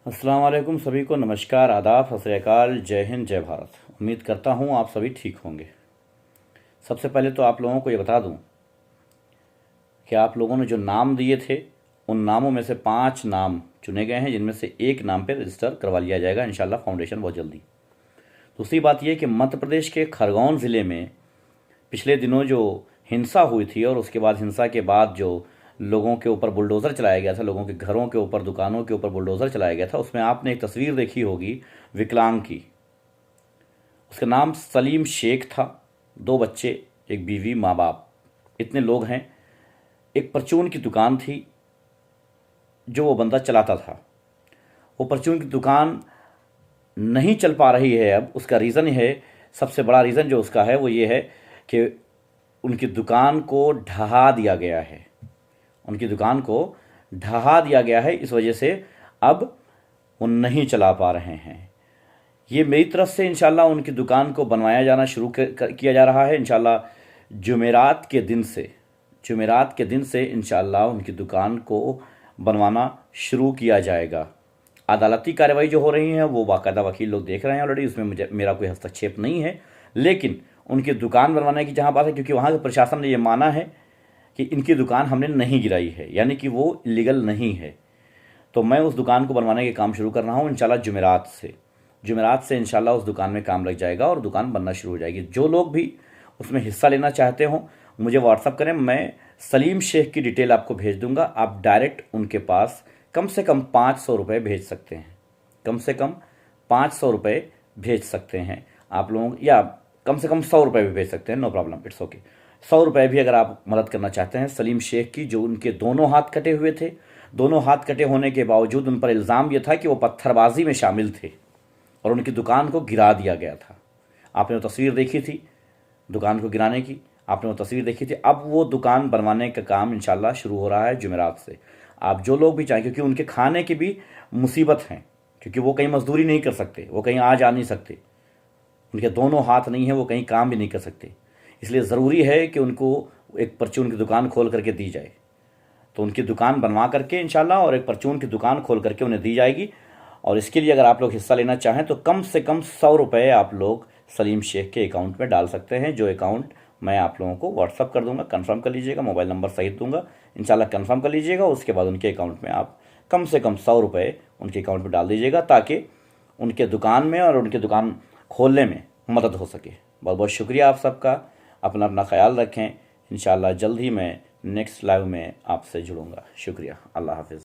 अस्सलाम वालेकुम, सभी को नमस्कार, आदाब, सत श्री अकाल, जय हिंद, जय भारत। उम्मीद करता हूँ आप सभी ठीक होंगे। सबसे पहले तो आप लोगों को ये बता दूँ कि आप लोगों ने जो नाम दिए थे उन नामों में से 5 नाम चुने गए हैं, जिनमें से एक नाम पे रजिस्टर करवा लिया जाएगा इंशाल्लाह फाउंडेशन बहुत जल्दी। दूसरी बात यह कि मध्य प्रदेश के खरगोन ज़िले में पिछले दिनों जो हिंसा हुई थी और उसके बाद हिंसा के बाद जो लोगों के ऊपर बुलडोज़र चलाया गया था, लोगों के घरों के ऊपर, दुकानों के ऊपर बुलडोज़र चलाया गया था, उसमें आपने एक तस्वीर देखी होगी विकलांग की। उसका नाम सलीम शेख था। 2 बच्चे, एक बीवी, माँ बाप, इतने लोग हैं। एक परचून की दुकान थी जो वो बंदा चलाता था। वो परचून की दुकान नहीं चल पा रही है अब। उसका रीज़न है, सबसे बड़ा रीज़न जो उसका है वो ये है कि उनकी दुकान को ढहा दिया गया है। उनकी दुकान को ढहा दिया गया है, इस वजह से अब वो नहीं चला पा रहे हैं। ये मेरी तरफ से इंशाल्लाह उनकी दुकान को बनवाया जाना शुरू किया जा रहा है। इंशाल्लाह जुमेरात के दिन से इंशाल्लाह उनकी दुकान को बनवाना शुरू किया जाएगा। अदालती कार्रवाई जो हो रही है वो बाकायदा वकील लोग देख रहे हैं ऑलरेडी, उसमें मेरा कोई हस्तक्षेप नहीं है। लेकिन उनकी दुकान बनवाने की जहाँ बात है, क्योंकि वहाँ के प्रशासन ने ये माना है कि इनकी दुकान हमने नहीं गिराई है, यानी कि वो इलीगल नहीं है, तो मैं उस दुकान को बनवाने के काम शुरू कर रहा हूँ इंशाल्लाह जुमेरात से इंशाल्लाह उस दुकान में काम लग जाएगा और दुकान बनना शुरू हो जाएगी। जो लोग भी उसमें हिस्सा लेना चाहते हों मुझे व्हाट्सअप करें, मैं सलीम शेख की डिटेल आपको भेज दूंगा। आप डायरेक्ट उनके पास कम से कम 500 रुपये भेज सकते हैं, कम से कम 500 रुपये भेज सकते हैं आप लोग, या कम से कम 100 रुपये भी भेज सकते हैं, नो प्रॉब्लम, इट्स ओके। 100 रुपये भी अगर आप मदद करना चाहते हैं सलीम शेख की, जो उनके दोनों हाथ कटे हुए थे। दोनों हाथ कटे होने के बावजूद उन पर इल्ज़ाम यह था कि वो पत्थरबाजी में शामिल थे और उनकी दुकान को गिरा दिया गया था। आपने वो तस्वीर देखी थी दुकान को गिराने की, आपने वो तस्वीर देखी थी। अब वो दुकान बनवाने का काम इंशाल्लाह शुरू हो रहा है जुमेरात से। आप जो लोग भी चाहें, क्योंकि उनके खाने की भी मुसीबत हैं, क्योंकि वो कहीं मजदूरी नहीं कर सकते, वो कहीं आ नहीं सकते, उनके दोनों हाथ नहीं हैं, वो कहीं काम भी नहीं कर सकते। इसलिए ज़रूरी है कि उनको एक परचून की दुकान खोल करके दी जाए। तो उनकी दुकान बनवा करके इंशाल्लाह और एक परचून की दुकान खोल करके उन्हें दी जाएगी। और इसके लिए अगर आप लोग हिस्सा लेना चाहें तो कम से कम 100 रुपये आप लोग सलीम शेख के अकाउंट में डाल सकते हैं, जो अकाउंट मैं आप लोगों को व्हाट्सअप कर दूंगा। कंफर्म कर लीजिएगा, मोबाइल नंबर सहित दूंगा, इंशाल्लाह कंफर्म कर लीजिएगा। उसके बाद उनके अकाउंट में आप कम से कम 100 रुपये उनके अकाउंट में डाल दीजिएगा, ताकि उनके दुकान में और उनकी दुकान खोलने में मदद हो सके। बहुत बहुत शुक्रिया आप सबका। अपना अपना ख्याल रखें। इंशाल्लाह जल्द ही मैं नेक्स्ट लाइव में आपसे जुड़ूंगा। शुक्रिया। अल्लाह हाफिज़।